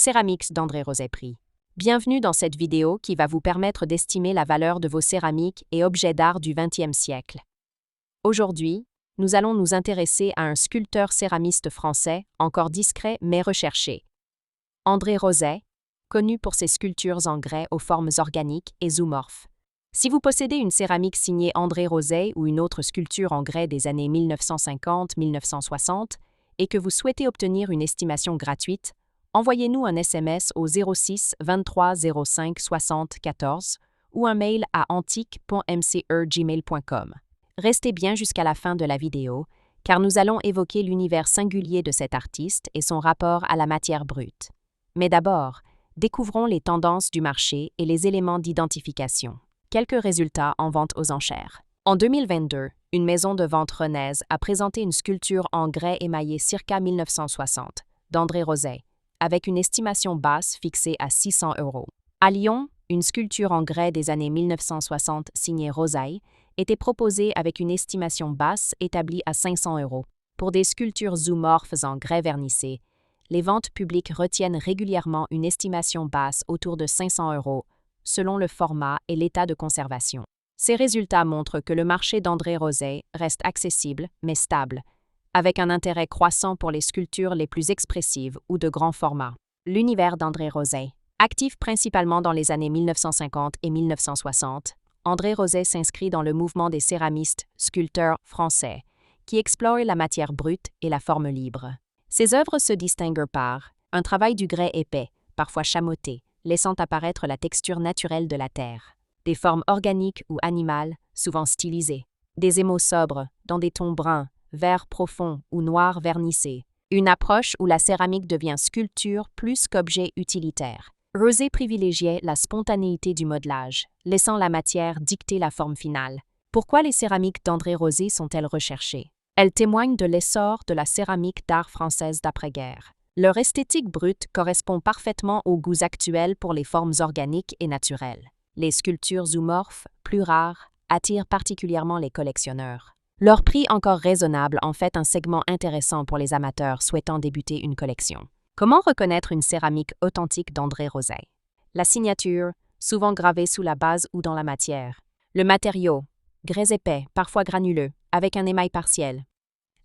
Céramix d'André Rozet Prix. Bienvenue dans cette vidéo qui va vous permettre d'estimer la valeur de vos céramiques et objets d'art du XXe siècle. Aujourd'hui, nous allons nous intéresser à un sculpteur céramiste français, encore discret mais recherché. André Rozet, connu pour ses sculptures en grès aux formes organiques et zoomorphes. Si vous possédez une céramique signée André Rozet ou une autre sculpture en grès des années 1950-1960 et que vous souhaitez obtenir une estimation gratuite, envoyez-nous un SMS au 06 23 05 60 14 ou un mail à antique.mce@gmail.com. Restez bien jusqu'à la fin de la vidéo, car nous allons évoquer l'univers singulier de cet artiste et son rapport à la matière brute. Mais d'abord, découvrons les tendances du marché et les éléments d'identification. Quelques résultats en vente aux enchères. En 2022, une maison de vente rennaise a présenté une sculpture en grès émaillé circa 1960 d'André Rozet, avec une estimation basse fixée à 600 €. À Lyon, une sculpture en grès des années 1960 signée Rosaille était proposée avec une estimation basse établie à 500 €. Pour des sculptures zoomorphes en grès vernissé, les ventes publiques retiennent régulièrement une estimation basse autour de 500 €, selon le format et l'état de conservation. Ces résultats montrent que le marché d'André Rozet reste accessible mais stable, avec un intérêt croissant pour les sculptures les plus expressives ou de grand format. L'univers d'André Rozet. Actif principalement dans les années 1950 et 1960, André Rozet s'inscrit dans le mouvement des céramistes, sculpteurs français, qui explorent la matière brute et la forme libre. Ses œuvres se distinguent par un travail du grès épais, parfois chamoté, laissant apparaître la texture naturelle de la terre, des formes organiques ou animales, souvent stylisées, des émaux sobres, dans des tons bruns, vert profond ou noir vernissé, une approche où la céramique devient sculpture plus qu'objet utilitaire. Rozet privilégiait la spontanéité du modelage, laissant la matière dicter la forme finale. Pourquoi les céramiques d'André Rozet sont-elles recherchées? Elles témoignent de l'essor de la céramique d'art française d'après-guerre. Leur esthétique brute correspond parfaitement aux goûts actuels pour les formes organiques et naturelles. Les sculptures zoomorphes, plus rares, attirent particulièrement les collectionneurs. Leur prix encore raisonnable en fait un segment intéressant pour les amateurs souhaitant débuter une collection. Comment reconnaître une céramique authentique d'André Rozet? La signature, souvent gravée sous la base ou dans la matière. Le matériau, grès épais, parfois granuleux, avec un émail partiel.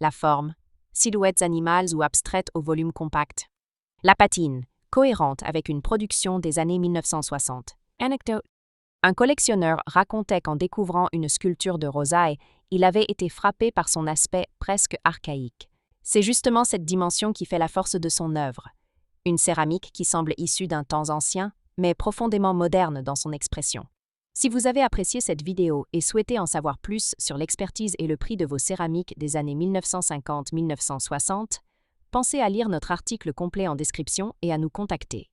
La forme, silhouettes animales ou abstraites au volume compact. La patine, cohérente avec une production des années 1960. Anecdote. Un collectionneur racontait qu'en découvrant une sculpture de Rozet, il avait été frappé par son aspect presque archaïque. C'est justement cette dimension qui fait la force de son œuvre. Une céramique qui semble issue d'un temps ancien, mais profondément moderne dans son expression. Si vous avez apprécié cette vidéo et souhaitez en savoir plus sur l'expertise et le prix de vos céramiques des années 1950-1960, pensez à lire notre article complet en description et à nous contacter.